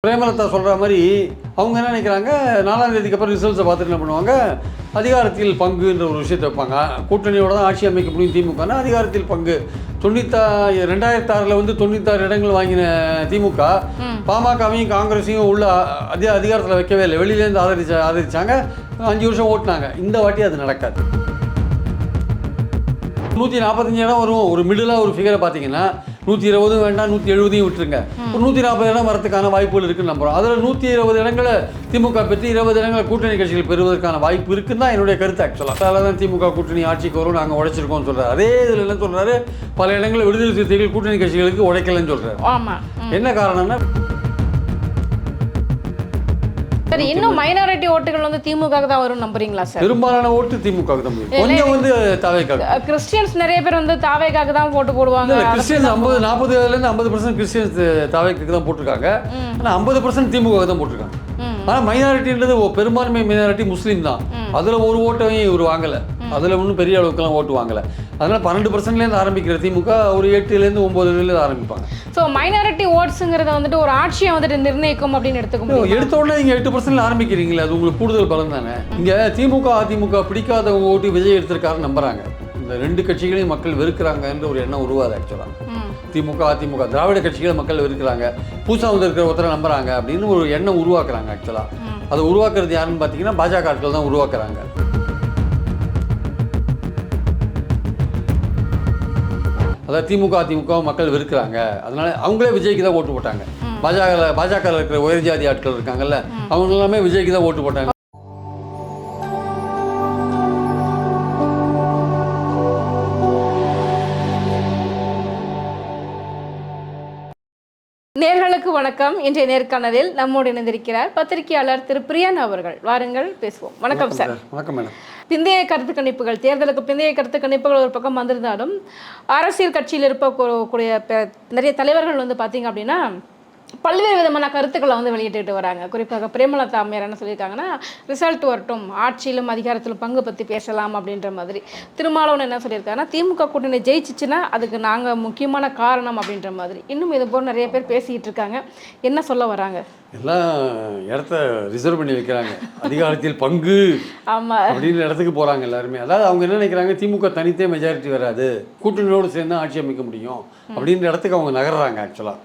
பிரேமலதா சொல்கிற மாதிரி அவங்க என்ன நினைக்கிறாங்க, 4ஆம் தேதிக்கு அப்புறம் ரிசல்ட்ஸை பார்த்துட்டு என்ன பண்ணுவாங்க, அதிகாரத்தில் பங்குன்ற ஒரு விஷயத்தை வைப்பாங்க. கூட்டணியோட தான் ஆட்சி அமைக்க முடியும் திமுகனா அதிகாரத்தில் பங்கு. 2006 வந்து 96 இடங்கள் வாங்கின திமுக பாமகவையும் காங்கிரஸையும் உள்ள அதிகாரத்தில் வைக்கவே இல்லை. வெளியிலேருந்து ஆதரிச்சாங்க. 5 வருஷம் ஓட்டினாங்க. இந்த வாட்டி அது நடக்காது. 145 இடம் வரும். ஒரு மிடிலாக ஒரு ஃபிகரை பார்த்தீங்கன்னா 120 வேண்டாம், 170 விட்டுருங்க. ஒரு 140 இடம் வரதுக்கான வாய்ப்புகள் இருக்குன்னு நம்புகிறோம். அதில் 120 இடங்களை திமுக பெற்று 20 இடங்களை கூட்டணி கட்சிகள் பெறுவதற்கான வாய்ப்பு இருக்குன்னு தான் என்னுடைய கருத்து. ஆக்சுவலாக அதனால தான் திமுக கூட்டணி ஆட்சிக்கு வரும், நாங்கள் உழைச்சிருக்கோம்னு சொல்கிறார். அதே இதில் என்ன சொல்கிறாரு, பல இடங்களில் விடுதலை சிறுத்தைகள் கூட்டணி கட்சிகளுக்கு உழைக்கலன்னு சொல்கிறார். என்ன காரணம்னா, சரி, இன்னும் மைனாரிட்டி ஓட்டுகள் வந்து திமுக தான் வரும் நம்புறீங்களா சார்? பெரும்பாலான ஓட்டு திமுக தான். கொஞ்சம் வந்து தாவேக்காக. கிறிஸ்டியன்ஸ் நிறைய பேர் வந்து தாவேக்காக தான் ஓட்டு போடுவாங்க. கிறிஸ்டியன்ஸ் 40% 50% கிறிஸ்டியன்ஸ் தாவேக்காக தான் போட்டிருக்காங்க. ஆனால் 50% திமுக தான் போட்டிருக்காங்க. ஆனால் மைனாரிட்டின்றது பெரும்பான்மை மைனாரிட்டி முஸ்லீம் தான். அதில் ஒரு ஓட்டையும் இவர் வாங்கலை. அதில் ஒன்றும் பெரிய அளவுக்குலாம் ஓட்டு வாங்கலை. அதனால் 12%லேருந்து ஆரம்பிக்கிற திமுக ஒரு 8லேருந்து 9லேருந்து ஆரம்பிப்பாங்க. ஸோ மைனாரிட்டி ஓட்ஸுங்கிறத வந்துட்டு ஒரு ஆட்சியை வந்துட்டு நிர்ணயிக்கும் அப்படின்னு எடுத்துக்கணும். எடுத்த உடனே நீங்கள் 8% ஆரம்பிக்கிறீங்களே, அது உங்களுக்கு கூடுதல் பலம் தானே. இங்கே திமுக அதிமுக பிடிக்காதவங்க ஓட்டு விஜய் எடுத்திருக்காருன்னு நம்புறாங்க. இந்த 2 கட்சிகளையும் மக்கள் வெறுக்கிறாங்கன்ற ஒரு எண்ணம் உருவாது. ஆக்சுவலாக திமுக அதிமுக திராவிட கட்சிகளை மக்கள் வெறுக்கிறாங்க, புதுசாக வந்து இருக்கிற ஒருத்தரை நம்புறாங்க அப்படின்னு ஒரு எண்ணம் உருவாக்குறாங்க. ஆக்சுவலாக அதை உருவாக்குறது யாருன்னு பார்த்தீங்கன்னா பாஜக ஆட்கள் தான் உருவாக்குறாங்க. அதாவது திமுக அதிமுக மக்கள் வெறுக்கிறாங்க, அதனால அவங்களே விஜய்க்கு தான் ஓட்டு போட்டாங்க. பாஜக இருக்கிற உயர் ஜாதி ஆட்கள் இருக்காங்கல்ல, அவங்க எல்லாமே விஜய்க்கு தான் ஓட்டு போட்டாங்க. நேர்களுக்கு வணக்கம். இன்றைய நேர்காணலில் நம்மோடு இணைந்திருக்கிறார் பத்திரிகையாளர் திரு பிரியன் அவர்கள். வாருங்கள் பேசுவோம். வணக்கம் சார். வணக்கம் மேடம். பிந்தைய கருத்து கணிப்புகள், தேர்தலுக்கு பிந்தைய கருத்து கணிப்புகள் ஒரு பக்கம் வந்திருந்தாலும் அரசியல் கட்சியில் இருக்கக்கூடிய நிறைய தலைவர்கள் வந்து பார்த்தீங்க அப்படின்னா பல்வேறு விதமான கருத்துக்களை வந்து வெளியிட்டு வராங்க. குறிப்பாக பிரேமலதா அம்மையார் என்ன சொல்லியிருக்காங்கன்னா, ரிசல்ட் வரட்டும், ஆட்சியிலும் அதிகாரத்திலும் பங்கு பற்றி பேசலாம் அப்படின்ற மாதிரி. திருமாவளவன் என்ன சொல்லியிருக்காங்கன்னா, திமுக கூட்டணி ஜெயிச்சிச்சுன்னா அதுக்கு நாங்கள் முக்கியமான காரணம் அப்படின்ற மாதிரி. இன்னும் இது போல் நிறைய பேர் பேசிக்கிட்டு இருக்காங்க. என்ன சொல்ல வராங்க? எல்லாம் இடத்த ரிசர்வ் பண்ணி வைக்கிறாங்க. அதிகாரத்தில் பங்கு அப்படின்ற இடத்துக்கு போகிறாங்க எல்லாருமே. அதாவது அவங்க என்ன நினைக்கிறாங்க, திமுக தனித்தே மெஜாரிட்டி வராது, கூட்டணியோடு சேர்ந்து ஆட்சி அமைக்க முடியும் அப்படின்ற இடத்துக்கு அவங்க நகர்றாங்க. ஆக்சுவலாக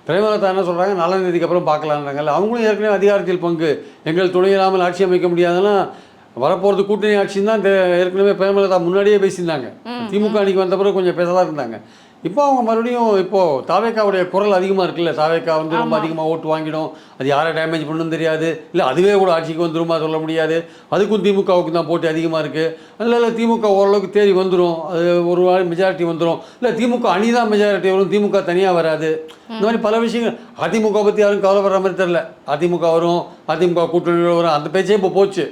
பிரேமலதா என்ன சொல்கிறாங்க, 4ஆம் தேதிக்கு அப்புறம் பார்க்கலான்றாங்கல்ல. அவங்களும் ஏற்கனவே அதிகாரத்தில் பங்கு, எங்கள் துணை இல்லாமல் ஆட்சி அமைக்க முடியாதுன்னா வரப்போகிறது கூட்டணி ஆட்சின்னு தான் ஏற்கனவே பிரேமலதா முன்னாடியே பேசியிருந்தாங்க. திமுக அன்றைக்கி வந்த பிறகு கொஞ்சம் பேசதான் இருந்தாங்க. இப்போ அவங்க மறுபடியும் இப்போது தாவேக்காவுடைய குரல் அதிகமாக இருக்குல்ல, தாவேக்கா வந்து ரொம்ப அதிகமாக ஓட்டு வாங்கிடும், அது யாரை டேமேஜ் பண்ணணும் தெரியாது, இல்லை அதுவே கூட ஆட்சிக்கு வந்துருமா சொல்ல முடியாது, அதுக்கும் திமுகவுக்கு தான் போட்டி அதிகமாக இருக்குது. அதில் திமுக ஓரளவுக்கு தேடி வந்துடும், அது ஒரு மெஜாரிட்டி வந்துடும், இல்லை திமுக அணி தான் மெஜாரிட்டி வரும், திமுக தனியாக வராது. இந்த மாதிரி பல விஷயங்கள். அதிமுக பற்றி யாரும் கவலைப்படுற மாதிரி தெரில. அதிமுக வரும், அதிமுக கூட்டணியோட வரும், அந்த பேச்சே இப்போ போச்சு.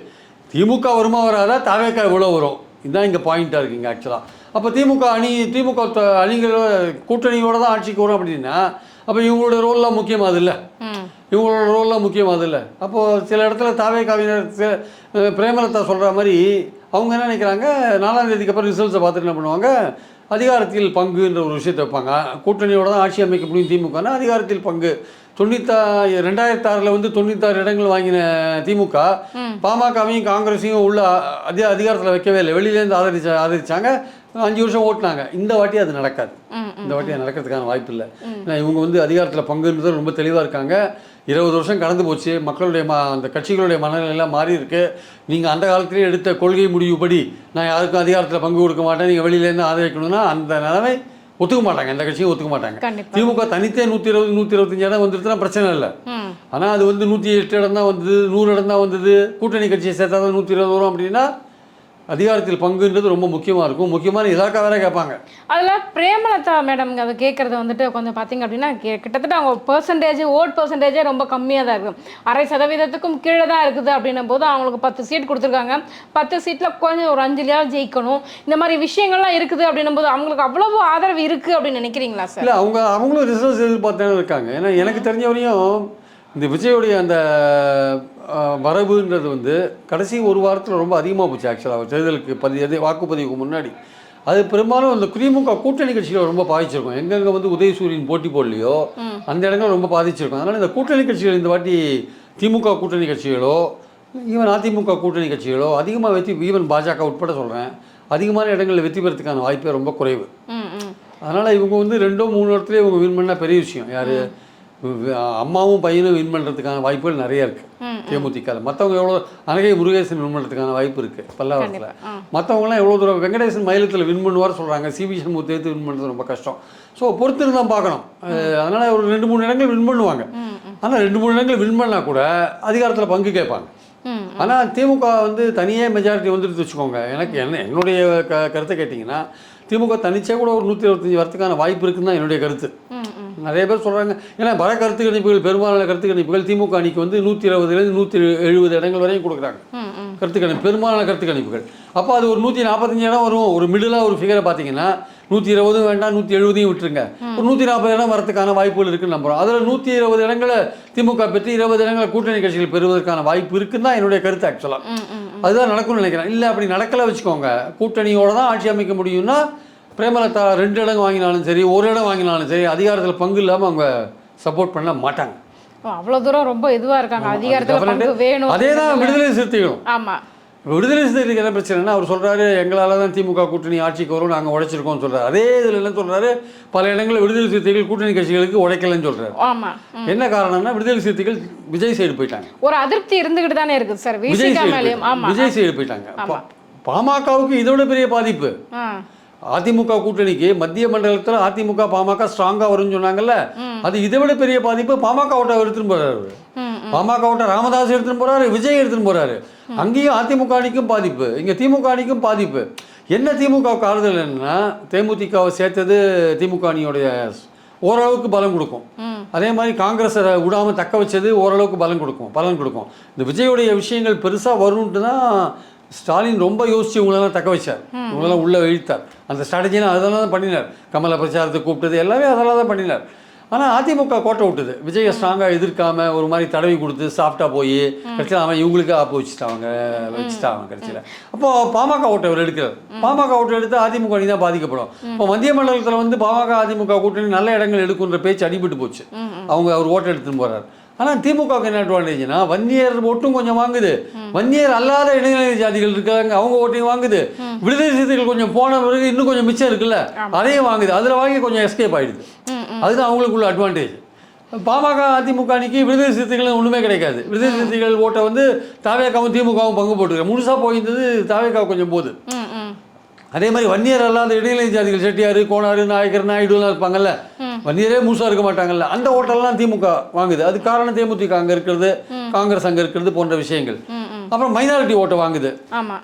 திமுக வருமா வராதா, தாவேக்கா எவ்வளோ வரும், இதுதான் இங்கே பாயிண்ட்டாக இருக்குங்க. ஆக்சுவலாக அப்போ திமுக அணிகளோட கூட்டணியோடு தான் ஆட்சிக்கு வரும் அப்படின்னா அப்போ இவங்களோட ரோல்லாம் முக்கியமாகுது இல்லை, இவங்களோட ரோல்லாம் முக்கியமாகுது இல்லை. அப்போது சில இடத்துல தாவேக்காவினர் பிரேமலதா சொல்கிற மாதிரி அவங்க என்ன நினைக்கிறாங்க, 4ஆம் தேதிக்கு அப்புறம் ரிசல்ட்ஸை பார்த்துட்டு என்ன பண்ணுவாங்க, அதிகாரத்தில் பங்குன்ற ஒரு விஷயத்தை வைப்பாங்க. கூட்டணியோட தான் ஆட்சி அமைக்க முடியும் திமுகனா அதிகாரத்தில் பங்கு. 2006 வந்து 96 இடங்கள் வாங்கின திமுக பாமகவையும் காங்கிரஸையும் உள்ள அதிகாரத்தில் வைக்கவே இல்லை. வெளியிலேருந்து ஆதரிச்சாங்க. 5 வருஷம் ஓட்டினாங்க. இந்த வாட்டி அது நடக்காது. இந்த வாட்டி அது நடக்கிறதுக்கான வாய்ப்பு இல்லை. ஏன்னா இவங்க வந்து அதிகாரத்தில் பங்குன்றது ரொம்ப தெளிவாக இருக்காங்க. 20 வருஷம் கடந்து போச்சு. மக்களுடைய அந்த கட்சிகளுடைய மனநிலையெல்லாம் மாறி இருக்கு. நீங்கள் அந்த காலத்திலேயே எடுத்த கொள்கை முடிவுபடி நான் யாருக்கும் அதிகாரத்தில் பங்கு கொடுக்க மாட்டேன், நீங்கள் வெளியிலேருந்து ஆதரிக்கணும்னா அந்த நிலைமை ஒத்துக்க மாட்டாங்க. எந்த கட்சியும் ஒத்துக்க மாட்டாங்க. திமுக தனித்தே 120 125 இடம் வந்துருச்சுன்னா பிரச்சனை இல்லை. ஆனால் அது வந்து 108 இடம் தான் வந்தது, 100 இடம் தான் வந்தது, கூட்டணி கட்சியை சேர்த்தா தான் 120 வரும் அப்படின்னா அதிகாரத்தில் பங்குன்றது ரொம்ப முக்கியமாக இருக்கும். முக்கியமான இலாக்கா வேற கேட்பாங்க. அதில் பிரேமலதா மேடம் அதை கேட்குறது வந்துட்டு கொஞ்சம் பார்த்தீங்க அப்படின்னா கிட்டத்தட்ட அவங்க ஓட் பர்சன்டேஜே ரொம்ப கம்மியாக தான் இருக்கும். 0.5% கீழே தான் இருக்குது அப்படின்னும் போது அவங்களுக்கு 10 சீட் கொடுத்துருக்காங்க. 10 சீட்டில் கொஞ்சம் ஒரு 5 ஜெயிக்கணும். இந்த மாதிரி விஷயங்கள்லாம் இருக்குது அப்படின்னும் போது அவங்களுக்கு அவ்வளவு ஆதரவு இருக்குது அப்படின்னு நினைக்கிறீங்களா சார்? இல்லை, அவங்களும் ரிசல்ட்ஸ் எதிர்பார்த்தானே இருக்காங்க. ஏன்னா எனக்கு தெரிஞ்ச வரையும் இந்த விஜயோடைய அந்த வரவுன்றது வந்து கடைசி ஒரு வாரத்தில் ரொம்ப அதிகமாக போச்சு. ஆக்சுவலாக தேர்தலுக்கு வாக்குப்பதிவுக்கு முன்னாடி அது பெரும்பாலும் அந்த திமுக கூட்டணி கட்சிகளை ரொம்ப பாதிச்சிருக்கும். எங்கெங்கே வந்து உதயசூரியன் போட்டி போடலையோ அந்த இடங்கள் ரொம்ப பாதிச்சிருக்கும். அதனால் இந்த கூட்டணி கட்சிகள் இந்த வாட்டி திமுக கூட்டணி கட்சிகளோ ஈவன் அதிமுக கூட்டணி கட்சிகளோ அதிகமாக ஈவன் பாஜக உட்பட சொல்கிறேன், அதிகமான இடங்களில் வெற்றி பெறத்துக்கான வாய்ப்பே ரொம்ப குறைவு. அதனால் இவங்க வந்து 2-3 இடத்துல இவங்க வின் பண்ணால் பெரிய விஷயம். யார் அம்மாவும் பையனும் வின் பண்ணுறதுக்கான வாய்ப்புகள் நிறைய இருக்குது தேமுதிகவில். மற்றவங்க எவ்வளோ அனகை முருகேசன் வின் பண்ணுறதுக்கான வாய்ப்பு இருக்குது பல்லாவரத்தில். மற்றவங்களாம் எவ்வளோ தூரம் வெங்கடேசன் மயிலத்தில் வின் பண்ணுவார் சொல்கிறாங்க, சிபி சண்முகத்தை எடுத்து வின் பண்ணுறது ரொம்ப கஷ்டம். ஸோ பொறுத்து தான் பார்க்கணும். அதனால் ஒரு 2-3 இடங்கள் வின் பண்ணுவாங்க. ஆனால் 2-3 இடங்கள் வின் பண்ணால் கூட அதிகாரத்தில் பங்கு கேட்பாங்க. ஆனால் திமுக வந்து தனியே மெஜாரிட்டி வந்துட்டு வச்சுக்கோங்க. என்னுடைய கருத்தை கேட்டிங்கன்னா திமுக தனிச்சே கூட ஒரு 125 வரத்துக்கான வாய்ப்பு இருக்குன்னு தான் என்னுடைய கருத்து. நிறைய பேர் சொல்கிறாங்க, ஏன்னா பல கருத்து கணிப்புகள் பெரும்பாலான கருத்து கணிப்புகள் திமுக அணிக்கு வந்து 120லேருந்து 170 இடங்கள் வரையும் கொடுக்குறாங்க கருத்து கணிப்பு, பெரும்பாலான கருத்து கணிப்புகள். அப்போ அது ஒரு 145 இடம் வரும். ஒரு மிடிலாக ஒரு ஃபிகரை பார்த்தீங்கன்னா 120 வேண்டாம், 170 விட்டுருங்க, ஒரு 140 இடம் வரதுக்கான வாய்ப்புகள் இருக்குன்னு நம்புகிறோம். அதில் 120 இடங்களை திமுக பெற்று 20 இடங்களை கூட்டணி கட்சிகள் பெறுவதற்கான வாய்ப்பு இருக்குன்னு தான் என்னுடைய கருத்து. ஆக்சுவலாக அதுதான் நடக்கும்னு நினைக்கிறேன். இல்லை அப்படி நடக்கலை வச்சுக்கோங்க, கூட்டணியோடு தான் ஆட்சி அமைக்க முடியும்னா பிரேமலதா 2 இடம் வாங்கினாலும் சரி, 1 இடம் வாங்கினாலும் சரி, அதிகாரத்தில் பங்கு இல்லாமல் அவங்க சப்போர்ட் பண்ண மாட்டாங்க. அவ்வளோ தூரம் ரொம்ப இதுவாக இருக்காங்க, அதிகாரத்தில் பங்கு வேணும். அதே தான் விடுதலை சிறுத்தைகளும். ஆமாம், விடுதலை சிறுத்தைகளுக்கு என்ன பிரச்சனைனா அவர் சொல்கிறாரு எங்களால் தான் திமுக கூட்டணி ஆட்சிக்கு வரும், நாங்கள் உடைச்சிருக்கோம்னு சொல்கிறார். அதே இதில் என்ன சொல்கிறாரு, பல இடங்களில் விடுதலை சிறுத்தைகள் கூட்டணி கட்சிகளுக்கு உடைக்கலன்னு சொல்கிறாரு. ஆமாம், என்ன காரணம்னா விடுதலை சிறுத்தைகள் விஜய் சைடு போயிட்டாங்க. ஒரு அதிருப்தி இருந்துகிட்டு தானே இருக்குது சார் விஜய் சைடு போயிட்டாங்க. பாமகவுக்கு இதோட பெரிய பாதிப்பு. அதிமுக கூட்டணிக்கு மத்திய மண்டலத்தில் அதிமுக பாமக ஸ்ட்ராங்காக வரும்னு சொன்னாங்கல்ல, அது இதை விட பெரிய பாதிப்பு. பாமக ஓட்ட எடுத்துன்னு போறாரு, பாமக ஓட்ட ராமதாஸ் எடுத்துன்னு போறாரு, விஜய் எடுத்துன்னு போறாரு. அங்கேயும் அதிமுக அணிக்கும் பாதிப்பு, இங்கே திமுக அணிக்கும் பாதிப்பு. என்ன திமுகவுக்கு ஆறுதல் என்னன்னா தேமுதிகவை சேர்த்தது திமுக அணியோடைய ஓரளவுக்கு பலம் கொடுக்கும். அதே மாதிரி காங்கிரஸை விடாமல் தக்க வச்சது ஓரளவுக்கு பலன் கொடுக்கும். இந்த விஜயோடைய விஷயங்கள் பெருசாக வரும்ன்ட்டு தான் ஸ்டாலின் ரொம்ப யோசிச்சு இவங்களெல்லாம் தக்க வச்சார், இவங்களெல்லாம் உள்ளே இழுத்தார். அந்த ஸ்ட்ராட்டஜிலாம் அதெல்லாம் தான் பண்ணினார். கமலை பிரச்சாரத்தை கூப்பிட்டது எல்லாமே அதெல்லாம் தான் பண்ணினார். ஆனால் அதிமுக கோட்டை விட்டுது, விஜயை ஸ்ட்ராங்காக எதிர்க்காமல் ஒரு மாதிரி தடவி கொடுத்து சாஃப்டாக போய் கட்சியில் அவன் இவங்களுக்கு ஆப்பு வச்சுட்டாங்க கட்சியில். அப்போது பாமக ஓட்டை அவர் எடுக்கிறார். பாமக ஓட்டை எடுத்து அதிமுக அணி தான் பாதிக்கப்படும். இப்போ மத்திய மண்டலத்தில் வந்து பாமக அதிமுக கூட்டணி நல்ல இடங்கள் எடுக்குன்ற பேச்சு அடிபட்டு போச்சு. அவர் ஓட்டை எடுத்துன்னு போகிறார். ஆனால் திமுகவுக்கு என்ன அட்வான்டேஜ்னா வன்னியர் ஓட்டும் கொஞ்சம் வாங்குது, வன்னியர் அல்லாத இடைநிலை ஜாதிகள் இருக்காங்க அவங்க ஓட்டையும் வாங்குது, விடுதலை சிறுத்தைகள் கொஞ்சம் போன பிறகு இன்னும் கொஞ்சம் மிச்சம் இருக்குல்ல அதையும் வாங்குது, அதில் வாங்கி கொஞ்சம் எஸ்கேப் ஆகிடுது. அதுதான் அவங்களுக்குள்ள அட்வான்டேஜ். பாமக அதிமுக அணிக்கு விடுதலை சிறுத்தைகள் ஒன்றுமே கிடைக்காது. விடுதலை சிறுத்தைகள் ஓட்டை வந்து தாவேக்காவும் திமுகவும் பங்கு போட்டுருக்காங்க. முழுசாக போயிருந்தது தாவேக்காவும் கொஞ்சம் போகுது. அதே மாதிரி வன்னியர் அல்லாத இடைநிலை ஜாதிகள் செட்டியார், கோனார், நாயக்கர், நாயுடுலாம் இருப்பாங்கல்ல, வன்னியரே முழுசாக இருக்க மாட்டாங்கல்ல, அந்த ஓட்டெல்லாம் திமுக வாங்குது. அது காரணம் தேமுதிக அங்கே இருக்கிறது, காங்கிரஸ் அங்கே இருக்கிறது போன்ற விஷயங்கள். அப்புறம் மைனாரிட்டி ஓட்டை வாங்குது.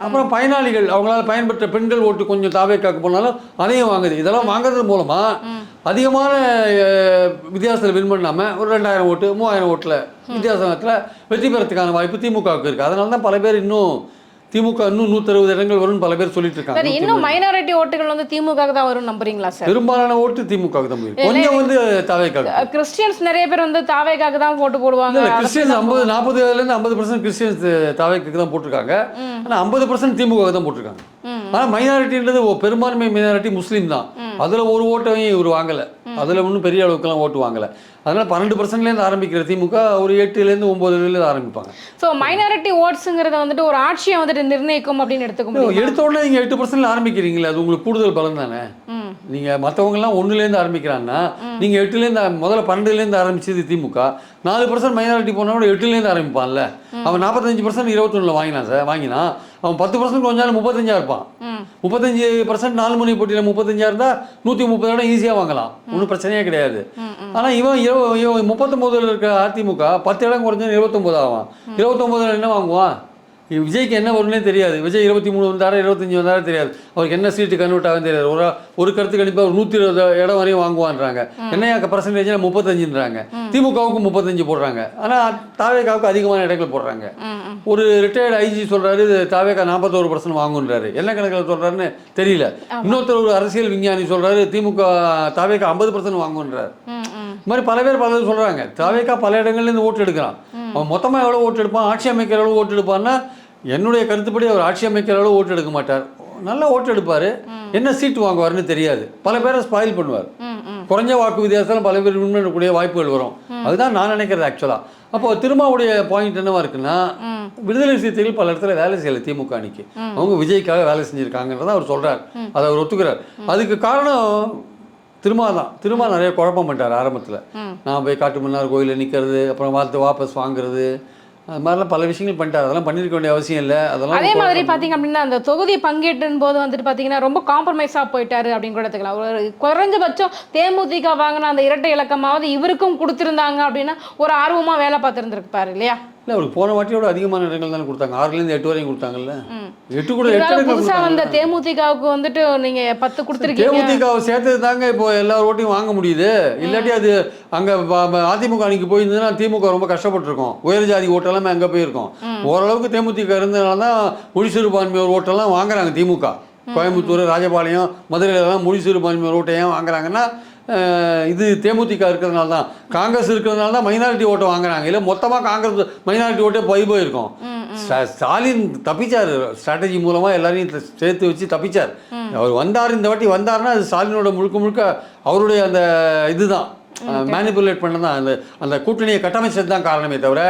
அப்புறம் பயனாளிகள் அவங்களால பயன்பெற்ற பெண்கள் ஓட்டு கொஞ்சம் தாவேக்காக்கு போனாலும் அதையும் வாங்குது. இதெல்லாம் வாங்குறது மூலமாக அதிகமான வித்தியாசத்தில் வின் பண்ணாமல் ஒரு 2000 ஓட்டு 3000 ஓட்டில் வித்தியாசத்தில் வெற்றி பெறத்துக்கான வாய்ப்பு திமுகவுக்கு இருக்குது. அதனால தான் பல பேர் இன்னும் திமுக இன்னும் 160 இடங்கள் வரும்னு பல பேர் சொல்லிட்டு இருக்காங்க. இன்னும் மைனாரிட்டி ஓட்டுகள் வந்து திமுக தான் வரும் நம்புறீங்களா சார்? பெரும்பாலான ஓட்டு திமுக தான் போயிருக்கு, கொஞ்சம் வந்து தாவேக்காக. கிறிஸ்டியன்ஸ் நிறைய பேர் வந்து தாவேக்காக தான் ஓட்டு போடுவாங்க. கிறிஸ்டியன்ஸ் 40-40% 50% கிறிஸ்டியன்ஸ் தாவேக்காக தான் போட்டிருக்காங்க. ஆனால் 50% திமுக தான் போட்டிருக்காங்க. ஆனால் மைனாரிட்டின்றது பெரும்பான்மை மைனாரிட்டி முஸ்லீம் தான். அதில் ஒரு ஓட்டையும் இவர் வாங்கலை, அதில் ஒன்றும் பெரிய அளவுக்குலாம் ஓட்டு வாங்கலை. அதனால் 12%லேருந்து ஆரம்பிக்கிற திமுக ஒரு 8-9 ஆரம்பிப்பாங்க. ஸோ மைனாரிட்டி ஓட்ஸுங்கிறத வந்துட்டு ஒரு ஆட்சியை வந்துட்டு நிர்ணயிக்கும் அப்படின்னு எடுத்துக்கணும். எடுத்த உடனே நீங்கள் 8% ஆரம்பிக்கிறீங்களே, அது உங்களுக்கு கூடுதல் பலன் தானே. நீங்கள் மற்றவங்கலாம் 1லேருந்து ஆரம்பிக்கிறாங்கன்னா நீங்கள் 8லேருந்து முதல்ல 12லேருந்து ஆரம்பிச்சது திமுக 4% மைனாரிட்டி போனால் கூட 8லேருந்து ஆரம்பிப்பான்ல. அவன் 45% 21 வாங்கினா அவன் 10% கொஞ்சம் 35 இருப்பான். 35% 4 முனை போட்டியில் 35 இருந்தால் 130 இடம் ஈஸியாக வாங்கலாம், ஒன்றும் பிரச்சனையே கிடையாது. ஆனால் இவன் 39 இருக்க அதிமுக 10 இடம் குறைஞ்சு 29 ஆவான். 29 என்ன வாங்குவான்? விஜய்க்கு என்ன வரும்னே தெரியாது. விஜய் 23 வந்தாரா 25 வந்தாரா தெரியாது. அவருக்கு என்ன சீட்டு கன்வெர்ட் ஆகும் தெரியாது. ஒரு கருத்து கணிப்பாக ஒரு 120 இடம் வரையும் வாங்குவான்றாங்க. என்னையா பர்சன்டேஜ்னா 35ன்றாங்க. திமுகவுக்கு 35 போடுறாங்க. ஆனால் தாவேக்காவுக்கு அதிகமான இடங்கள் போடுறாங்க. ஒரு ரிட்டையர்டு ஐஜி சொல்கிறாரு தாவேக்கா 41% வாங்குன்றாரு. என்ன கணக்கில் சொல்கிறாருன்னு தெரியல. இன்னொருத்தர் ஒரு அரசியல் விஞ்ஞானி சொல்கிறாரு திமுக தாவேக்கா 50% வாங்குன்றார். இது மாதிரி பல பேர் சொல்கிறாங்க. தாவேக்கா பல இடங்கள்லேருந்து ஓட்டு எடுக்கிறான். அவன் மொத்தமாக எவ்வளோ ஓட்டு எடுப்பான், ஆட்சி அமைக்கிற அளவு ஓட்டு எடுப்பான்னா என்னுடைய கருத்துப்படி அவர் ஆட்சி அமைக்கிற அளவு ஓட்டு எடுக்க மாட்டார். நல்லா ஓட்டு எடுப்பார், என்ன சீட்டு வாங்குவார்னு தெரியாது, பல பேரை ஸ்பாயில் பண்ணுவார், குறைஞ்ச வாக்கு வித்தியாசத்தில் பல பேர் வின் பண்ணக்கூடிய வாய்ப்புகள் வரும். அதுதான் நான் நினைக்கிறது ஆக்சுவலாக. அப்போ திருமாவுடைய பாயிண்ட் என்னவா இருக்குன்னா, விடுதலை சிறுத்தைகள் பல இடத்துல வேலை செய்யலை திமுக அணிக்கு, அவங்க விஜய்க்காக வேலை செஞ்சுருக்காங்கன்றதான் அவர் சொல்கிறார், அதை அவர் ஒத்துக்கிறார். அதுக்கு காரணம் திருமா தான். திருமா நிறைய குழப்பம் பண்ணிட்டார் ஆரம்பத்தில். நான் போய் காட்டு மன்னார் கோயிலில் நிற்கிறது, அப்புறம் வாபஸ் வாங்குறது, அது மாதிரிலாம் பல விஷயங்கள் பண்ணிட்டார். அதெல்லாம் பண்ணியிருக்க வேண்டிய அவசியம் இல்லை. அதெல்லாம் அதே மாதிரி பார்த்தீங்க அப்படின்னா அந்த தொகுதி பங்கேற்றின் போது வந்துட்டு பார்த்தீங்கன்னா ரொம்ப காம்ப்ரமைஸாக போயிட்டாரு அப்படின்னு கூட எடுத்துக்கலாம். ஒரு குறைஞ்சபட்சம் தேமுதிக வாங்கின அந்த இரட்டை இலக்கமாவது இவருக்கும் கொடுத்துருந்தாங்க அப்படின்னா ஒரு ஆர்வமாக வேலை பார்த்துருந்துருப்பாரு இல்லையா? இல்லை, அவருக்கு போன வாட்டியோட அதிகமான இடங்கள் தானே கொடுத்தாங்க, 6லேருந்து 8 வரையும் கொடுத்தாங்கல்ல. 8 கூட 8 புதுசா வந்த தேமுதிகவுக்கு வந்துட்டு நீங்க 10 கொடுத்துருக்கீங்க. தேமுதிகவை சேர்த்தது தாங்க இப்போ எல்லார் ஓட்டையும் வாங்க முடியுது. இல்லாட்டி அது அங்கே அதிமுக அன்னைக்கு போயிருந்ததுன்னா திமுக ரொம்ப கஷ்டப்பட்டுருக்கோம், உயர் ஜாதி ஓட்டெல்லாமே அங்கே போயிருக்கோம். ஓரளவுக்கு தேமுதிக இருந்ததுனால தான் மொழி சிறுபான்மையோர் ஓட்டெல்லாம் வாங்குறாங்க திமுக. கோயம்புத்தூர், ராஜபாளையம், மதுரையிலலாம் மொழி சிறுபான்மையோர் ஓட்டை ஏன் வாங்குறாங்கன்னா இது தேமுதிக இருக்கிறதுனால தான். காங்கிரஸ் இருக்கிறதுனால தான் மைனாரிட்டி ஓட்டை வாங்குறாங்க. இல்லை மொத்தமாக காங்கிரஸ் மைனாரிட்டி ஓட்டே போயிருக்கோம். ஸ்டாலின் தப்பிச்சார், ஸ்ட்ராட்டஜி மூலமாக எல்லாரையும் சேர்த்து வச்சு தப்பிச்சார். அவர் வந்தார், இந்த வாட்டி வந்தார்னா அது ஸ்டாலினோட முழுக்க முழுக்க அவருடைய அந்த இதுதான், மேனிபுலேட் பண்ணதான், அந்த கூட்டணியை கட்டமைச்சது தான் காரணமே தவிர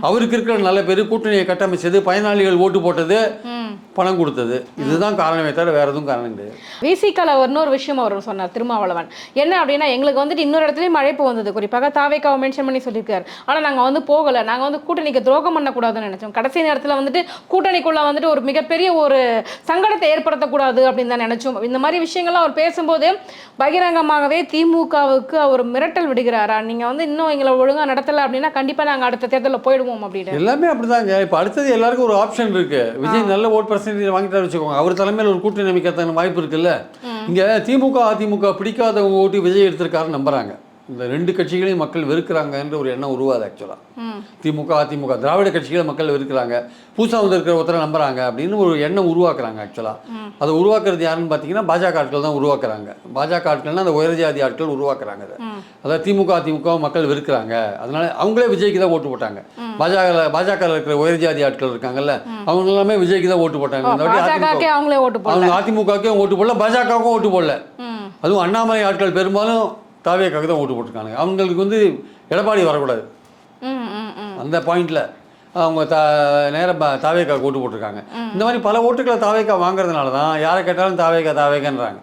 அவருக்கு இருக்கிற நல்ல பேர் கூட்டணியை கட்டமைச்சது, பயனாளிகள் ஓட்டு போட்டது, பணம் கொடுத்தது, இதுதான் காரணமே தவிர வேற எதுவும் காரணம் கிடையாது. விசிகால இன்னொரு விஷயம் அவர் சொன்னார் திருமாவளவன், என்ன அப்படின்னா எங்களுக்கு வந்துட்டு இன்னொரு இடத்துலையும் அழைப்பு வந்தது, குறிப்பாக தாவேக்காவை மென்ஷன் பண்ணி சொல்லியிருக்காரு. ஆனால் நாங்கள் வந்து போகலை, நாங்கள் வந்து கூட்டணிக்கு துரோகம் பண்ணக்கூடாதுன்னு நினைச்சோம். கடைசி நேரத்தில் வந்துட்டு கூட்டணிக்குள்ள வந்துட்டு ஒரு மிகப்பெரிய ஒரு சங்கடத்தை ஏற்படுத்தக்கூடாது அப்படின்னு தான் நினைச்சோம். இந்த மாதிரி விஷயங்கள்லாம் அவர் பேசும்போது பகிரங்கமாகவே திமுகவுக்கு அவர் மிரட்டல் விடுகிறாரா, நீங்கள் வந்து இன்னும் எங்களை ஒழுங்காக நடத்தலை அப்படின்னா கண்டிப்பாக நாங்கள் அடுத்த தேர்தலில் போயிடுவோம் அப்படின்னு. எல்லாமே அப்படிதாங்க. இப்போ அடுத்தது எல்லாருக்கும் ஒரு ஆப்ஷன் இருக்கு. விஜய் நல்ல ஓட் பர்சன்டேஜ் வாங்கிட்டாரு வச்சுக்கோங்க, அவர் தலைமையில் ஒரு கூட்டணி அமைக்கிறதுக்கான வாய்ப்பு இருக்குல்ல. இங்கே திமுக அதிமுக பிடிக்காதவங்க ஓட்டு விஜய் எடுத்திருக்காருன்னு நம்புறாங்க. இந்த 2 கட்சிகளையும் மக்கள் வெறுக்கிறாங்கன்ற ஒரு எண்ணம் உருவாது ஆக்சுவலாக. திமுக அதிமுக திராவிட கட்சிகளை மக்கள் வெறுக்கிறாங்க, புதுசாக வந்து இருக்கிற ஒருத்தரை நம்புறாங்க அப்படின்னு ஒரு எண்ணம் உருவாக்குறாங்க ஆக்சுவலாக. அதை உருவாக்குறது யாருன்னு பார்த்தீங்கன்னா பாஜக ஆட்கள் தான் உருவாக்குறாங்க. பாஜக ஆட்கள்னா அந்த உயர்ஜாதி ஆட்கள் உருவாக்குறாங்க. அதாவது திமுக அதிமுக மக்கள் வெறுக்கிறாங்க, அதனால அவங்களே விஜய்க்கு தான் ஓட்டு போட்டாங்க. பாஜக இருக்கிற உயர்ஜாதி ஆட்கள் இருக்காங்கல்ல, அவங்க எல்லாமே விஜய்க்கு தான் ஓட்டு போட்டாங்க. அவங்க அதிமுகவுக்கே ஓட்டு போடல, பாஜகவுக்கும் ஓட்டு போடல. அதுவும் அண்ணாமலை ஆட்கள் பெரும்பாலும் தாவேக்காக தான் ஓட்டு போட்டிருக்காங்க. அவங்களுக்கு வந்து எடப்பாடி வரக்கூடாது அந்த பாயிண்டில் அவங்க நேராக தாவேக்காக ஓட்டு போட்டிருக்காங்க. இந்த மாதிரி பல ஓட்டுக்களை தாவேக்கா வாங்குறதுனால தான் யாரை கேட்டாலும் தாவேக்கான்றாங்க.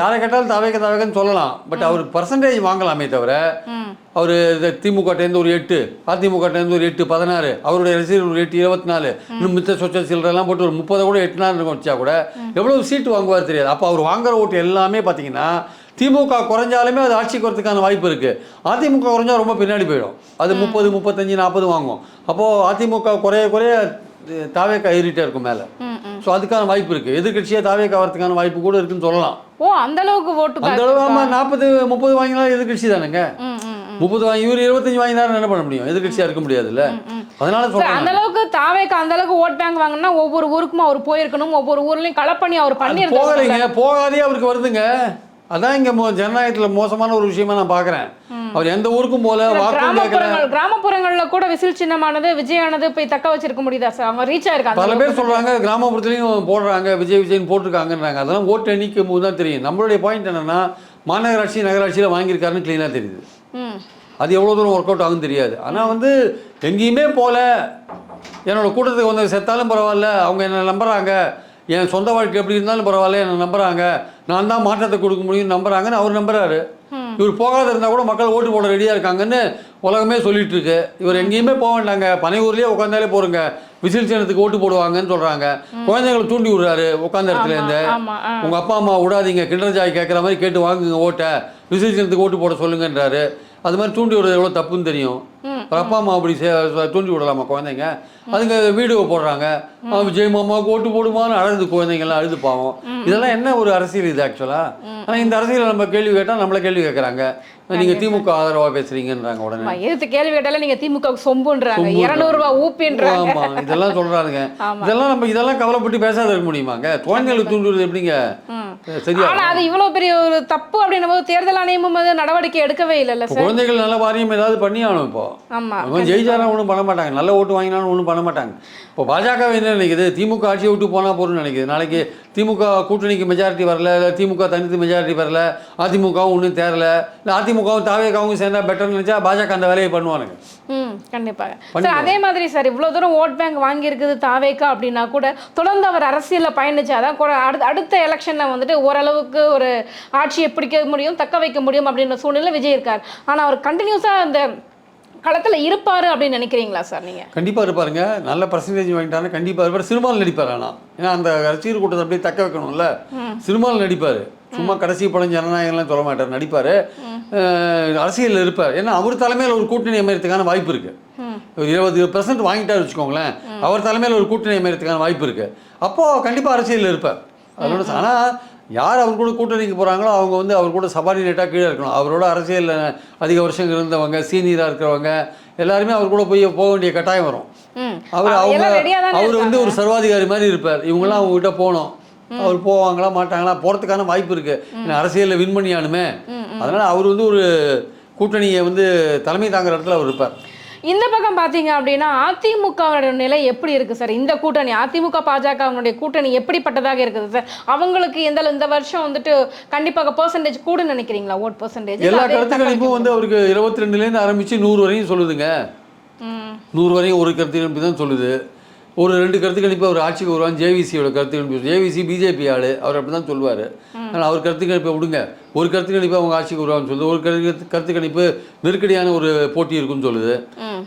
யாரை கேட்டாலும் தாவேக்கான்னு சொல்லலாம், பட் அவர் பர்சன்டேஜ் வாங்கலாமே தவிர அவர் திமுகட்டேருந்து ஒரு 8, அதிமுகட்டேருந்து ஒரு 8, 16, அவருடைய ரசிகர் ஒரு 8, 24, இன்னும் மித்த சொச்ச சில்லரெல்லாம் போட்டு ஒரு 30 கூட 8 வச்சா கூட எவ்வளோ சீட்டு வாங்குவார் தெரியாது. அப்போ அவர் வாங்குற ஓட்டு எல்லாமே பார்த்தீங்கன்னா திமுக குறைஞ்சாலுமே அது ஆட்சிக்கு வரதுக்கான வாய்ப்பு இருக்குது. அதிமுக குறைஞ்சா ரொம்ப பின்னாடி போயிடும், அது 30, 35, 40 வாங்கும். அப்போது அதிமுக குறைய தாவேக்கா ஏறிட்டே இருக்கும் மேலே. ஸோ அதுக்கான வாய்ப்பு இருக்குது. எதிர்கட்சியாக தாவேக்கா வரதுக்கான வாய்ப்பு கூட இருக்குன்னு சொல்லலாம். அந்த அளவுக்கு ஓட்டு, அந்த அளவு 40, 30 வாங்கினாலும் எதிர்கட்சி தானேங்க. 30 வாங்கி இவர் 25 வாங்கினாலும் என்ன பண்ண முடியும், எதிர்கட்சியாக இருக்க முடியாதுல்ல. அதனால சொல்றேன், அந்த அளவுக்கு தாவேக்கா அந்த அளவுக்கு ஓட் பேங்க் வாங்கினா ஒவ்வொரு ஊருக்கும் அவர் போயிருக்கணும், ஒவ்வொரு ஊர்லயும் களப்பணி அவர் பண்ணி போகலைங்க, போகாதே அவருக்கு வருதுங்க. அதான் இங்க ஜனநாயகத்தில் மோசமான ஒரு விஷயமா நான் பார்க்குறேன். அவர் எந்த ஊருக்கும் போல, கிராமப்புறங்கள்ல கூட விசில் சின்னமானது விஜயானது போய் தக்க வச்சிருக்க முடியுதா சார்? அவங்க ரீச் ஆயிருக்காங்க. பல பேர் சொல்றாங்க கிராமப்புறத்துலையும் போடுறாங்க, விஜய்னு போட்டிருக்காங்கன்றாங்க. அதெல்லாம் ஓட்டு எண்ணிக்கும் போது தான் தெரியும். நம்மளுடைய பாயிண்ட் என்னன்னா, மாநகராட்சி நகராட்சியில் வாங்கியிருக்காருன்னு கிளீனாக தெரியுது. அது எவ்வளோ தூரம் ஒர்க் அவுட் ஆகுன்னு தெரியாது. ஆனால் வந்து எங்கேயுமே போல, என்னோட கூட்டத்துக்கு வந்து செத்தாலும் பரவாயில்ல, அவங்க என்னை நம்புறாங்க, என் சொந்த வாழ்க்கை எப்படி இருந்தாலும் பரவாயில்ல என்னை நம்புறாங்க, நான் தான் மாற்றத்தை கொடுக்க முடியும்னு நம்புறாங்கன்னு அவர் நம்புறாரு. இவர் போகாத இருந்தால் கூட மக்கள் ஓட்டு போட ரெடியாக இருக்காங்கன்னு உலகமே சொல்லிட்டு இருக்கு. இவர் எங்கேயுமே போக வேண்டாங்க, பனையூர்லேயே உட்காந்தாலே போகிறங்க, விசில் சின்னத்துக்கு ஓட்டு போடுவாங்கன்னு சொல்கிறாங்க. குழந்தைங்களை தூண்டி விடுறாரு உட்காந்த இடத்துலேருந்து. உங்கள் அப்பா அம்மா விடாதீங்க, கிண்டர் ஜாய் கேட்குற மாதிரி கேட்டு வாங்குங்க ஓட்டை, விசில் சின்னத்துக்கு ஓட்டு போட சொல்லுங்கன்றாரு. அது மாதிரி தூண்டி விடுறது எவ்வளோ தப்புன்னு தெரியும். அப்பா அம்மா அப்படி தூண்டி விடலாமா குழந்தைங்க? அதுங்க வீடியோ போடுறாங்க, விஜய் மாமாவுக்கு ஓட்டு போடுமான்னு அழுது குழந்தைங்கள்லாம் அழுது பாவம். இதெல்லாம் என்ன ஒரு அரசியல் இது ஆக்சுவலாக? ஆனால் இந்த அரசியலை நம்ம கேள்வி கேட்டால் நம்மளை கேள்வி கேட்குறாங்க. நீங்கள் திமுக ஆதரவாக பேசுகிறீங்கன்றாங்க உடனே. எதிர்த்து கேள்வி கேட்டாலே நீங்கள் திமுக சொம்புன்றாங்க, 200 ரூபா ஊப்பின்றாங்க. ஆமாம், இதெல்லாம் சொல்கிறாருங்க. இதெல்லாம் கவலைப்பட்டு பேசாத இருக்க முடியுமாங்க? குழந்தைகளுக்கு தூண்டுறது எப்படிங்க சரியா? ஆனா அது இவ்வளவு பெரிய ஒரு தப்பு அப்படின்னும் போது தேர்தல் ஆணையமும் நடவடிக்கை எடுக்கவே இல்லைல்ல சார். குழந்தைகள் நல்ல வாரியம் ஏதாவது பண்ணி ஆகணும். இப்போ அவங்க ஜெயிச்சாலும் ஒன்றும் பண்ண மாட்டாங்க, நல்ல ஓட்டு வாங்கினாலும் ஒன்றும் பண்ண மாட்டாங்க. இப்போ பாஜக என்ன நினைக்குது? திமுக ஆட்சியை விட்டு போனால் போகிறோம்னு நினைக்குது. நாளைக்கு திமுக கூட்டணிக்கு மெஜாரிட்டி வரல, இல்லை திமுக தனித்து மெஜாரிட்டி வரல, அதிமுகவும் ஒன்றும் தேரல, இல்லை அதிமுகவும் தாவேக்காவும் சேர்ந்தா பெட்டர்னு நினச்சா பாஜக அந்த வேலையை பண்ணுவானுங்க. கண்டிப்பாக சார். அதே மாதிரி சார் இவ்வளோ தூரம் ஓட் பேங்க் வாங்கியிருக்குது தாவேக்கா அப்படின்னா கூட தொடர்ந்து அவர் அரசியலில் பயணிச்சு அதான் அடுத்த எலெக்ஷனில் வந்துட்டு ஓரளவுக்கு ஒரு ஆட்சியை பிடிக்க முடியும், தக்க வைக்க முடியும் அப்படின்ற சூழ்நிலை விஜய் இருக்கார். ஆனால் அவர் கண்டினியூஸாக அந்த களத்தில் இருப்பார் அப்படின்னு நினைக்கிறீங்களா சார் நீங்கள்? கண்டிப்பாக இருப்பாருங்க. நல்ல பர்சன்டேஜ் வாங்கிட்டாருன்னா கண்டிப்பாக இருப்பார். சினிமாவில் நடிப்பார். ஆனால் ஏன்னா அந்த ரசிகர் கூட்டத்தை அப்படியே தக்க வைக்கணும்ல, சினிமாவில் நடிப்பார். சும்மா கடைசி படம் ஜனநாயகம்லாம் சொல்ல மாட்டார், நடிப்பார். அரசியலில் இருப்பார். ஏன்னா அவர் தலைமையில் ஒரு கூட்டணி அமையறதுக்கான வாய்ப்பு இருக்குது. ஒரு 20% வாங்கிட்டார் வச்சுக்கோங்களேன், அவர் தலைமையில் ஒரு கூட்டணி அமையறதுக்கான வாய்ப்பு இருக்குது. அப்போது கண்டிப்பாக அரசியலில் இருப்பார். அதோட ஆனால் யார் அவர் கூட கூட்டணிக்கு போகிறாங்களோ அவங்க வந்து அவர் கூட சபார்டினேட்டாக கீழே இருக்கணும். அவரோட அரசியலில் அதிக வருஷங்கள் இருந்தவங்க, சீனியராக இருக்கிறவங்க எல்லாருமே அவர் கூட போக வேண்டிய கட்டாயம் வரும். அவர் வந்து ஒரு சர்வாதிகாரி மாதிரி இருப்பார். இவங்கெல்லாம் அவங்ககிட்ட போகணும். அவர் போவாங்களா மாட்டாங்களா, போகிறதுக்கான வாய்ப்பு இருக்குது. அரசியலில் வின் பண்ணியானுமே. அதனால் அவர் வந்து ஒரு கூட்டணியை வந்து தலைமை தாங்குற இடத்துல அவர் இருப்பார். இந்த பக்கம் பார்த்தீங்க அப்படின்னா அதிமுகவோட நிலை எப்படி இருக்குது சார்? இந்த கூட்டணி அதிமுக பாஜகவுடைய கூட்டணி எப்படிப்பட்டதாக இருக்குது சார்? அவங்களுக்கு இந்த வருஷம் வந்துட்டு கண்டிப்பாக பெர்சன்டேஜ் கூட நினைக்கிறீங்களா? ஓட் பெர்சன்டேஜ் எல்லா கருத்து கணிப்பும் வந்து அவருக்கு 22லேருந்து ஆரம்பித்து 100 வரையும் சொல்லுதுங்க. 100 வரையும் ஒரு கருத்து கணிப்பு தான் சொல்லுது. ஒரு 2 கருத்து கணிப்பு அவர் ஆட்சிக்கு வருவாங்க. ஜேவிசியோட கருத்து கணிப்பு, ஜேவிசி பிஜேபி ஆள், அவர் அப்படி தான் சொல்லுவார். ஆனால் அவர் கருத்து கணிப்பை விடுங்க. ஒரு கருத்து கணிப்பு அவங்க ஆட்சிக்கு வருவாங்கன்னு சொல்லுது, ஒரு கருத்து கணிப்பு நெருக்கடியான ஒரு போட்டி இருக்குன்னு சொல்லுது.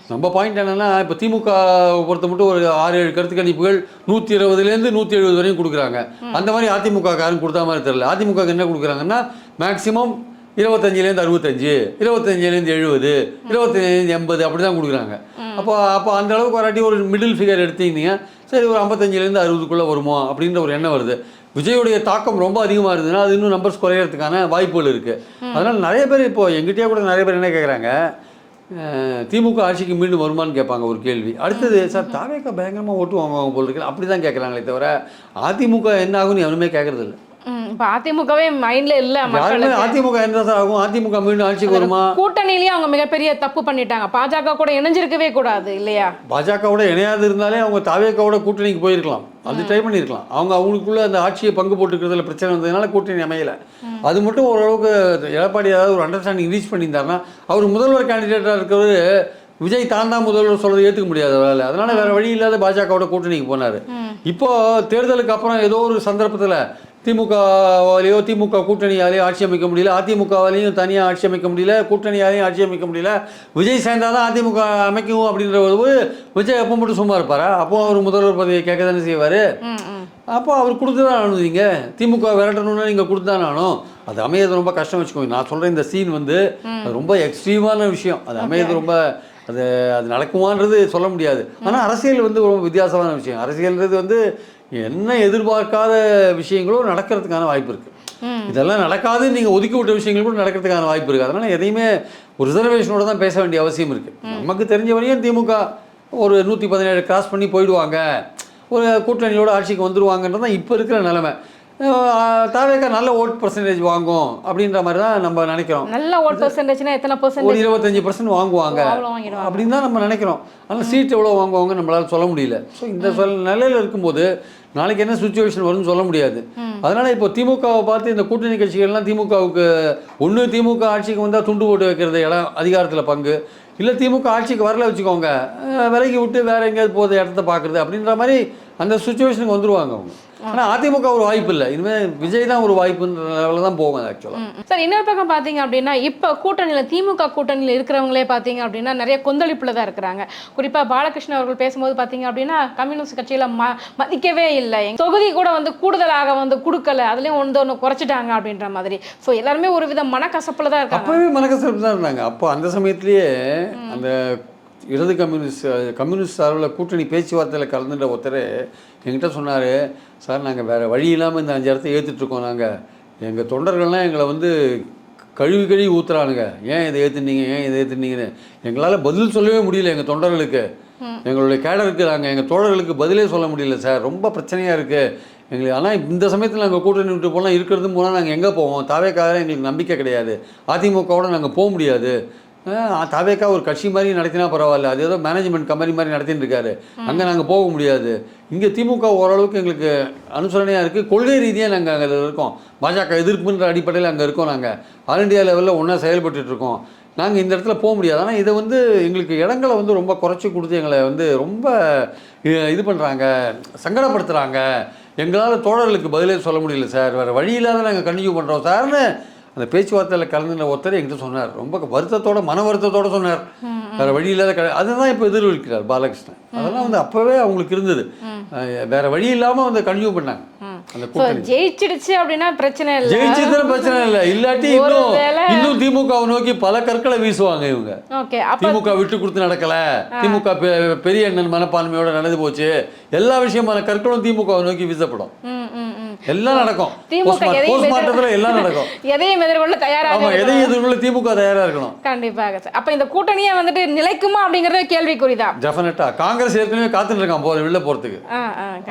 நம்ம பாயிண்ட் என்னென்னா, இப்போ திமுக பொறுத்த மட்டும் ஒரு 6-7 கருத்து கணிப்புகள் 120லேருந்து 170 வரையும் கொடுக்குறாங்க. அந்த மாதிரி அதிமுக காரும் கொடுத்தா மாதிரி தெரியல. அதிமுக என்ன கொடுக்குறாங்கன்னா மேக்ஸிமம் 25லேருந்து 65, 25லேருந்து 70, 25லேருந்து 80 அப்படி தான் கொடுக்குறாங்க. அப்போ அந்த அளவுக்கு வராட்டி ஒரு மிடில் ஃபிகர் எடுத்தீங்கன்னா சரி ஒரு 55லேருந்து 60க்குள்ளே வருமோ அப்படின்ற ஒரு எண்ணம் வருது. விஜயுடைய தாக்கம் ரொம்ப அதிகமாக இருந்ததுன்னா அது இன்னும் நம்பர்ஸ் குறையிறதுக்கான வாய்ப்புகள் இருக்குது. அதனால் நிறைய பேர் இப்போ எங்கிட்டே கூட நிறைய பேர் என்ன கேட்குறாங்க, திமுக ஆட்சிக்கு மீண்டும் வருமானு கேட்பாங்க ஒரு கேள்வி. அடுத்தது சார் தாவேக்கா பயங்கரமாக ஓட்டு வாங்குவாங்க போல் இருக்கு அப்படி தான் கேட்குறாங்களே தவிர அதிமுக என்ன ஆகும்னு எவனுமே கேட்குறது இல்லை. இப்போ அதிமுகவே மைண்ட்ல இல்ல. அதிமுக என்ன சார் ஆகும்? அதிமுக மீண்டும் ஆட்சிக்கு வருமா? கூட்டணியிலேயே அவங்க மிகப்பெரிய தப்பு பண்ணிட்டாங்க. பாஜக கூட இணைஞ்சிருக்கவே கூடாது இல்லையா? பாஜகவோட இணையாது இருந்தாலே அவங்க தாவேக்காவோட கூட்டணிக்கு போயிருக்கலாம், அது ட்ரை பண்ணியிருக்கலாம். அவங்களுக்குள்ள அந்த ஆட்சியை பங்கு போட்டுக்கிறதுல பிரச்சனை வந்ததுனால கூட்டணி அமையலை. அது மட்டும் ஓரளவுக்கு எடப்பாடி ஏதாவது ஒரு அண்டர்ஸ்டாண்டிங் ரீச் பண்ணியிருந்தாருன்னா அவர் முதல்வர் கேண்டிடேட்டாக இருக்கிறவர் விஜய் தான் முதல்வர் சொல்றது ஏற்றுக்க முடியாத வேலை. அதனால வேற வழி இல்லாத பாஜகவோட கூட்டணிக்கு போனார். இப்போ தேர்தலுக்கு அப்புறம் ஏதோ ஒரு சந்தர்ப்பத்தில் திமுகவாலேயோ திமுக கூட்டணியாலேயோ ஆட்சி அமைக்க முடியல, அதிமுகவாலேயும் தனியாக ஆட்சி அமைக்க முடியல, கூட்டணியாலேயும் ஆட்சி அமைக்க முடியல, விஜய் சேர்ந்தால் தான் அதிமுக அமைக்கும் அப்படின்ற ஒரு விஜய் அப்போ மட்டும் சும்மா இருப்பாரா? அப்போ அவர் முதல்வர் பதவியை கேட்க தானே செய்வார். அப்போ அவர் கொடுத்து தான் ஆகணும். நீங்கள் திமுக விரட்டணும்னா நீங்கள் கொடுத்து தான் ஆகணும். அது அமையது ரொம்ப கஷ்டம் வச்சுக்கோங்க. நான் சொல்கிறேன் இந்த சீன் வந்து அது ரொம்ப எக்ஸ்ட்ரீமான விஷயம். அது அமையது ரொம்ப அது நடக்குமான்றது சொல்ல முடியாது. ஆனால் அரசியல் வந்து ரொம்ப வித்தியாசமான விஷயம். அரசியல்ன்றது வந்து என்ன எதிர்பார்க்காத விஷயங்களும் நடக்கிறதுக்கான வாய்ப்பு இருக்குது. இதெல்லாம் நடக்காதுன்னு நீங்கள் ஒதுக்கி விட்ட விஷயங்கள் கூட நடக்கிறதுக்கான வாய்ப்பு இருக்குது. அதனால் எதையுமே ஒரு ரிசர்வேஷனோட தான் பேச வேண்டிய அவசியம் இருக்குது. நமக்கு தெரிஞ்ச வரையும் திமுக ஒரு 117 கிராஸ் பண்ணி போயிடுவாங்க, ஒரு கூட்டணியோட ஆட்சிக்கு வந்துடுவாங்கன்றது தான் இப்போ இருக்கிற நிலைமை. தாவேக்கா நல்ல ஓட் பர்சன்டேஜ் வாங்கும் அப்படின்ற மாதிரி தான் நம்ம நினைக்கிறோம். நல்ல ஓட் பர்சன்டேஜ்னா எத்தனை பர்சன்ட்? ஒரு 25% வாங்குவாங்க அப்படின்னு தான் நம்ம நினைக்கிறோம். ஆனால் சீட் எவ்வளோ வாங்குவாங்க நம்மளால் சொல்ல முடியல. ஸோ இந்த நிலையில் இருக்கும்போது நாளைக்கு என்ன சுச்சுவேஷன் வரும்னு சொல்ல முடியாது. அதனால் இப்போ திமுகவை பார்த்து இந்த கூட்டணி கட்சிகள்லாம் திமுகவுக்கு ஒன்று திமுக ஆட்சிக்கு வந்தால் துண்டு போட்டு வைக்கிறது இடம் அதிகாரத்தில் பங்கு, இல்லை திமுக ஆட்சிக்கு வரல வச்சுக்கோங்க விலகி விட்டு வேறு எங்கேயாவது போகிற இடத்த பார்க்குறது அப்படின்ற மாதிரி அந்த சுச்சுவேஷனுக்கு வந்துடுவாங்க அவங்க. ஆனால் அதிமுக ஒரு வாய்ப்பு இல்லை, இனிமேல் விஜய் தான் ஒரு வாய்ப்புன்ற லெவலில் தான் போவாங்க ஆக்சுவலாக. சார் இன்னொரு பக்கம் பார்த்தீங்க அப்படின்னா இப்போ கூட்டணியில் திமுக கூட்டணியில் இருக்கிறவங்களே பார்த்தீங்க அப்படின்னா நிறைய கொந்தளிப்பில் தான் இருக்கிறாங்க. குறிப்பாக பாலகிருஷ்ணன் அவர்கள் பேசும்போது பார்த்தீங்க அப்படின்னா கம்யூனிஸ்ட் கட்சியில் மதிக்கவே இல்லை, தொகுதி கூட வந்து கூடுதலாக வந்து கொடுக்கல, அதுலேயும் ஒன்று குறைச்சிட்டாங்க அப்படின்ற மாதிரி. ஸோ எல்லாருமே ஒரு வித மனக்கசப்பில் தான் இருக்காங்க. அப்போவே மனக்கசப்பு தான் இருந்தாங்க. அப்போ அந்த சமயத்திலேயே அந்த இடது கம்யூனிஸ்ட் சார்பில் கூட்டணி பேச்சுவார்த்தையில் கலந்துட்ட ஒருத்தர் என்கிட்ட சொன்னார், சார் நாங்கள் வேறு வழி இல்லாமல் இந்த 5 இடத்த ஏற்றுட்ருக்கோம், நாங்கள் எங்கள் தொண்டர்கள்லாம் எங்களை வந்து கழுவி கழுவி ஊத்துறானுங்க. ஏன் இதை ஏற்றுனீங்க, ஏன் இதை ஏற்றுனீங்கன்னு எங்களால் பதில் சொல்லவே முடியல. எங்கள் தொண்டர்களுக்கு, எங்களுடைய கேடருக்கு, நாங்கள் எங்கள் தோழர்களுக்கு பதிலே சொல்ல முடியல சார். ரொம்ப பிரச்சனையாக இருக்குது எங்களுக்கு. ஆனால் இந்த சமயத்தில் நாங்கள் கூட்டணி விட்டு போனால் இருக்கிறதும் போனால் நாங்கள் எங்கே போவோம்? தாவேக்காக எங்களுக்கு நம்பிக்கை கிடையாது. அதிமுகவோட நாங்கள் போக முடியாது. தாவேக்கா ஒரு கட்சி மாதிரி நடத்தினா பரவாயில்ல, அது ஏதோ மேனேஜ்மெண்ட் கம்பெனி மாதிரி நடத்தின்னு இருக்காரு, அங்கே நாங்கள் போக முடியாது. இங்கே திமுக ஓரளவுக்கு எங்களுக்கு அனுசரணையாக இருக்குது. கொள்கை ரீதியாக நாங்கள் அங்கே இருக்கோம். பாஜக எதிர்ப்புன்ற அடிப்படையில் அங்கே இருக்கோம். நாங்கள் ஆல் இண்டியா லெவலில் ஒன்றா செயல்பட்டுருக்கோம். நாங்கள் இந்த இடத்துல போக முடியாது. ஆனால் இதை வந்து எங்களுக்கு இடங்களை வந்து ரொம்ப குறைச்சி கொடுத்து எங்களை வந்து ரொம்ப இது பண்ணுறாங்க, சங்கடப்படுத்துகிறாங்க. எங்களால் தோழர்களுக்கு பதிலே சொல்ல முடியல சார், வேறு வழி இல்லாத நாங்கள் கண்டினியூ பண்ணுறோம் சார்னு அந்த பேச்சுவார்த்தையில் கலந்துன ஒருத்தர் என்கிட்ட சொன்னார். ரொம்ப வருத்தத்தோட, மன வருத்தத்தோடு சொன்னார். வேறு வழி இல்லாத அதுதான் இப்போ எதிர்வலிக்கிறார் பாலகிருஷ்ணன். அதெல்லாம் வந்து அப்போவே அவங்களுக்கு இருந்தது. வேற வழி இல்லாமல் வந்து கண்டினியூ பண்ணாங்க அந்த கூட்டணி. ஜெயிச்சிடுச்சு அப்படின்னா பிரச்சனை இல்லை, ஜெயிச்சதுல பிரச்சனை இல்லை. இல்லாட்டி இன்னும் திமுகவை நோக்கி பல கற்களை வீசுவாங்க இவங்க. திமுக விட்டு கொடுத்து நடக்கல, திமுக பெரிய எண்ணன் மனப்பான்மையோட நடந்து போச்சு, எல்லா விஷயமான கற்களும் திமுகவை நோக்கி வீசப்படும். எல்லாம் நடக்கும். போஸ்ட்மார்ட்டத்துல எல்லாம் நடக்கும். எதையும் எதிர்கொள்ள தயாராக, ஆமா, எதையும் எதிர்கொள்ள திமுக தயாரா இருக்கணும். கண்டிப்பாக சார். அப்ப இந்த கூட்டணியை வந்துட்டு நிலைக்குமா அப்படிங்கறது கேள்விக்குறிதான். டெஃபினட்டா. காங்கிரஸ் ஏற்கனவே காத்துட்டு இருக்கான் வெளில போறதுக்கு.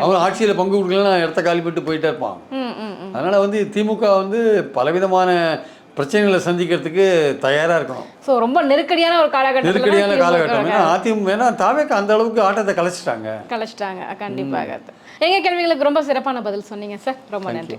அவன் ஆட்சியில பங்கு கொடுக்கலாம், இடத்த காலி போட்டு போயிட்டே இருப்பான். அதனால வந்து திமுக வந்து பலவிதமான பிரச்சனைகளை சந்திக்கிறதுக்கு தயாரா இருக்கணும். ஸோ ரொம்ப நெருக்கடியான ஒரு காலகட்டம். ஏன்னா தாவேக்கு அந்த அளவுக்கு ஆட்டத்தை கலைச்சிட்டாங்க. கண்டிப்பாக. எங்க கேள்விகளுக்கு ரொம்ப சிறப்பான பதில் சொன்னீங்க சார். ரொம்ப நன்றி.